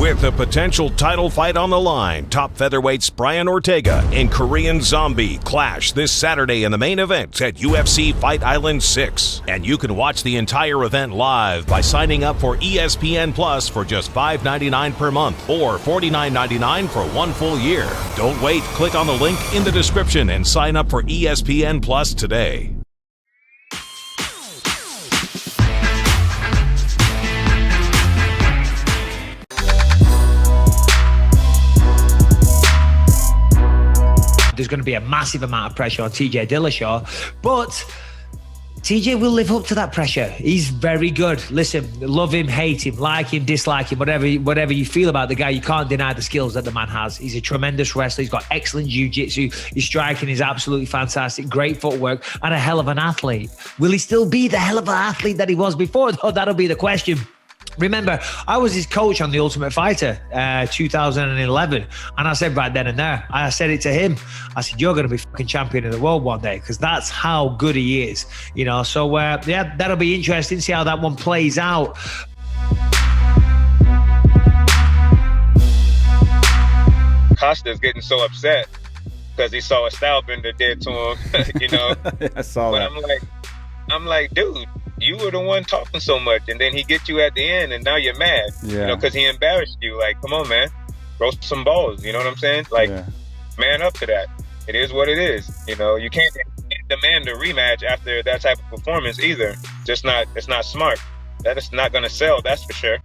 With the potential title fight on the line, top featherweights Brian Ortega and Korean Zombie clash this Saturday in the main event at UFC Fight Island 6. And you can watch the entire event live by signing up for ESPN Plus for just $5.99 per month or $49.99 for 1 full year. Don't wait. Click on the link in the description and sign up for ESPN Plus today. There's going to be a massive amount of pressure on TJ Dillashaw, but TJ will live up to that pressure. He's very good. Listen, love him, hate him, like him, dislike him, whatever you feel about the guy, you can't deny the skills that the man has. He's a tremendous wrestler. He's got excellent jiu-jitsu. His striking is absolutely fantastic. Great footwork and a hell of an athlete. Will he still be the hell of an athlete that he was before? Oh, that'll be the question. Remember, I was his coach on The Ultimate Fighter 2011, and I said right then and there, I said it to him, I said, you're going to be fucking champion of the world one day, because that's how good he is, you know. So yeah, that'll be interesting, see how that one plays out. Costa's getting so upset because he saw a style bender dead to him, you know. I saw that. I'm like, dude, you were the one talking so much, and then he gets you at the end, and now you're mad, you know, because he embarrassed you. Like, come on, man, roast some balls. You know what I'm saying? Like, man up to that. It is what it is. You know, you can't demand a rematch after that type of performance either. It's not smart. That is not going to sell. That's for sure.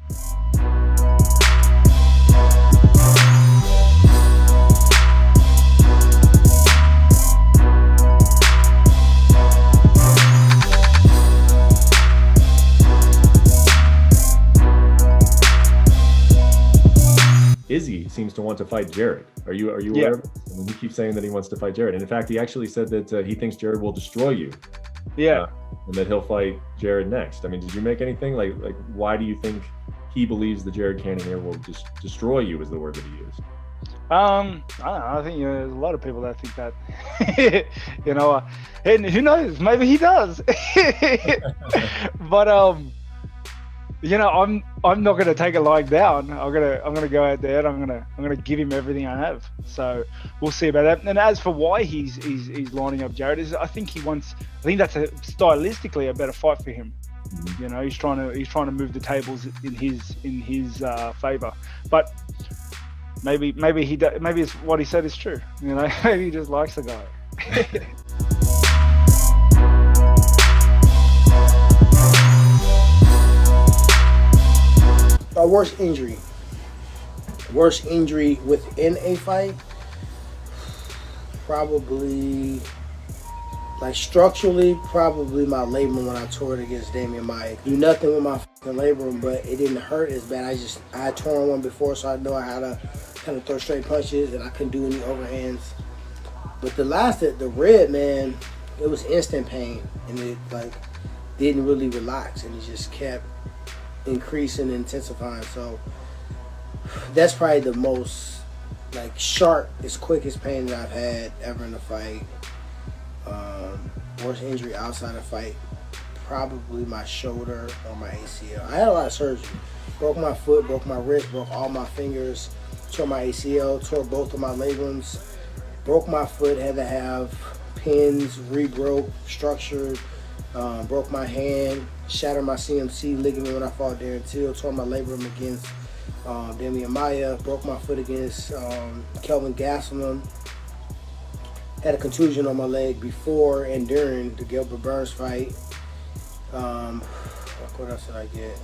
Izzy seems to want to fight Jared. Are you aware of it? I mean, he keeps saying that he wants to fight Jared. And in fact, he actually said that he thinks Jared will destroy you. Yeah. And that he'll fight Jared next. I mean, did you make anything? Like why do you think he believes that Jared Cannonier will just destroy you, is the word that he used? I don't know. I think there's a lot of people that think that. You know, and who knows? Maybe he does. But you know, I'm not gonna take it lying down. I'm gonna go out there and I'm gonna give him everything I have. So we'll see about that. And as for why he's lining up Jared, I think that's stylistically a better fight for him. You know, he's trying to move the tables in his favor. But maybe it's what he said is true. You know, maybe he just likes the guy. Worst injury within a fight, probably, like structurally, probably my labrum when I tore it against Damian Maia. Do nothing with my fucking labrum, but it didn't hurt as bad. I had torn one before, so I know I had to kind of throw straight punches, and I couldn't do any overhands. But the rib, man, it was instant pain, and it like didn't really relax, and it just kept increasing and intensifying. So that's probably the most like sharp, quickest pain that I've had ever in a fight. Worst injury outside of fight, probably my shoulder or my ACL. I had a lot of surgery. Broke my foot, broke my wrist, broke all my fingers, tore my ACL, tore both of my labrums, broke my foot, had to have pins re-broke, structured, broke my hand, shattered my CMC ligament when I fought Darren Till, tore my labrum against Damian Maia, broke my foot against Kelvin Gastelum, had a contusion on my leg before and during the Gilbert Burns fight. What else did I get?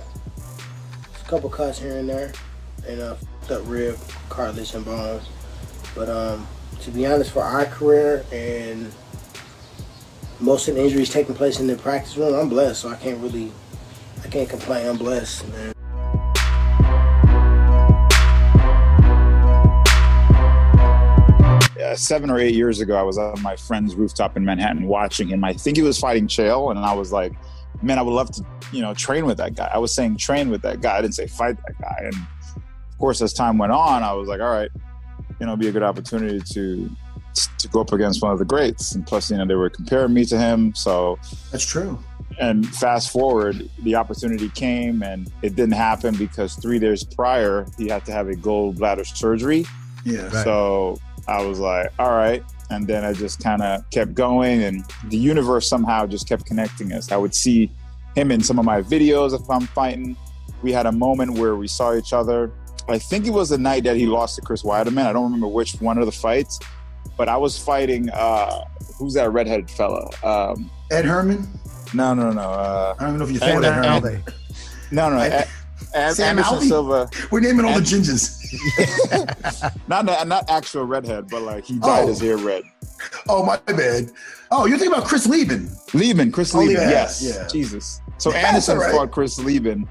Just a couple cuts here and there, and a f***ed up rib, cartilage, and bones. But to be honest, for our career and most of the injuries taking place in the practice room, I'm blessed, so I can't complain. I'm blessed, man. Yeah, 7 or 8 years ago, I was on my friend's rooftop in Manhattan watching him. I think he was fighting Chael, and I was like, man, I would love to, train with that guy. I was saying train with that guy. I didn't say fight that guy. And of course, as time went on, I was like, all right, it'd be a good opportunity to to go up against one of the greats. And plus, they were comparing me to him. So that's true. And fast forward, the opportunity came and it didn't happen because 3 days prior, he had to have a gallbladder surgery. Yeah. Right. So I was like, all right. And then I just kind of kept going, and the universe somehow just kept connecting us. I would see him in some of my videos if I'm fighting. We had a moment where we saw each other. I think it was the night that he lost to Chris Weidman. I don't remember which one of the fights, but I was fighting, who's that redheaded fella? Ed Herman? No. I don't even know if you thought Ed Herman. No. Sam Anderson Alvey? Silva. We're naming all the gingers. not actual redhead, but like he dyed his hair red. Oh, my bad. Oh, you're thinking about Chris Lieben. Chris Lieben, yes. Yeah. Jesus. So Anderson fought Chris Lieben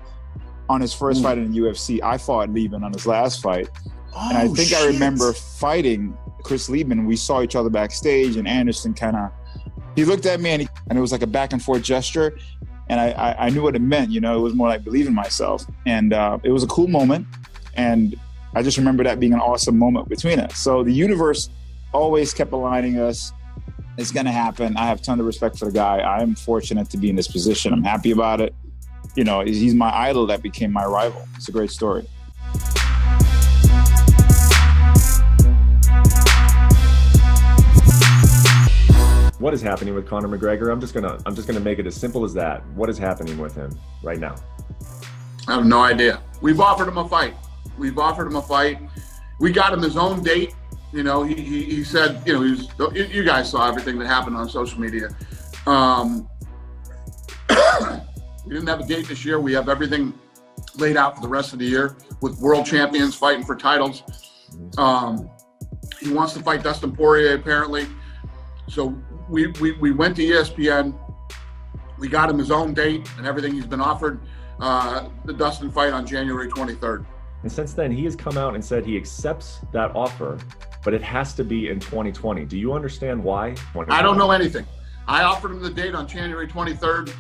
on his first fight in the UFC. I fought Lieben on his last fight. And I think I remember fighting Chris Lieben. We saw each other backstage, and Anderson he looked at me and it was like a back and forth gesture. And I knew what it meant, it was more like believing myself. And it was a cool moment. And I just remember that being an awesome moment between us. So the universe always kept aligning us. It's going to happen. I have a ton of respect for the guy. I am fortunate to be in this position. I'm happy about it. He's my idol that became my rival. It's a great story. What is happening with Conor McGregor? I'm just gonna make it as simple as that. What is happening with him right now? I have no idea. We've offered him a fight. We got him his own date. He said, you guys saw everything that happened on social media. We didn't have a date this year. We have everything laid out for the rest of the year with world champions fighting for titles. He wants to fight Dustin Poirier, apparently. So we went to ESPN. We got him his own date and everything. He's been offered the Dustin fight on January 23rd. And since then, he has come out and said he accepts that offer, but it has to be in 2020. Do you understand why? I don't know anything. I offered him the date on January 23rd.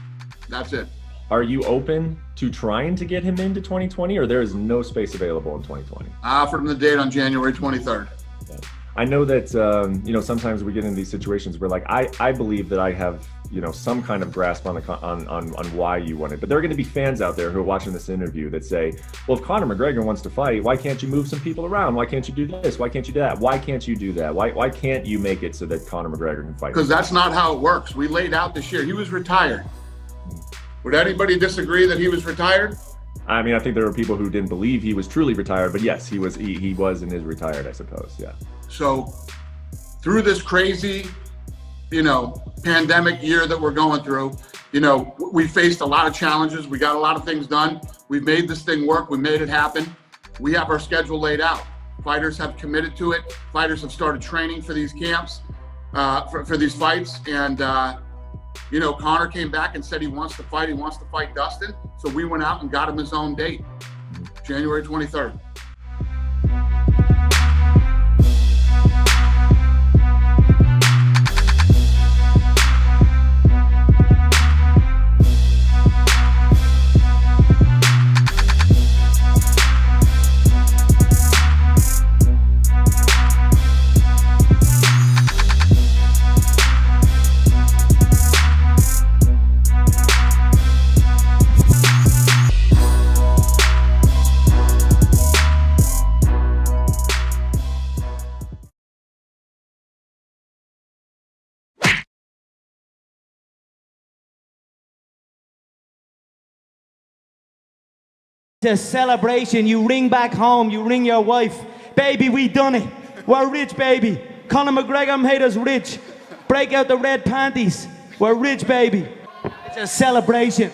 That's it. Are you open to trying to get him into 2020, or there is no space available in 2020? I offered him the date on January 23rd. Yeah. I know that, sometimes we get in these situations where I believe that I have, some kind of grasp on why you want it. But there are going to be fans out there who are watching this interview that say, well, if Conor McGregor wants to fight, why can't you move some people around? Why can't you do this? Why can't you do that? Why can't you do that? Why can't you make it so that Conor McGregor can fight? Because that's not how it works. We laid out this year. He was retired. Would anybody disagree that he was retired? I mean, I think there were people who didn't believe he was truly retired, but yes, he was and is retired, I suppose. Yeah. So through this crazy, pandemic year that we're going through, we faced a lot of challenges. We got a lot of things done. We've made this thing work. We made it happen. We have our schedule laid out. Fighters have committed to it. Fighters have started training for these camps, for these fights. And, Conor came back and said he wants to fight. He wants to fight Dustin. So we went out and got him his own date, January 23rd. The celebration, you ring back home, you ring your wife. Baby, we done it. We're rich, baby. Conor McGregor made us rich. Break out the red panties. We're rich, baby. It's a celebration.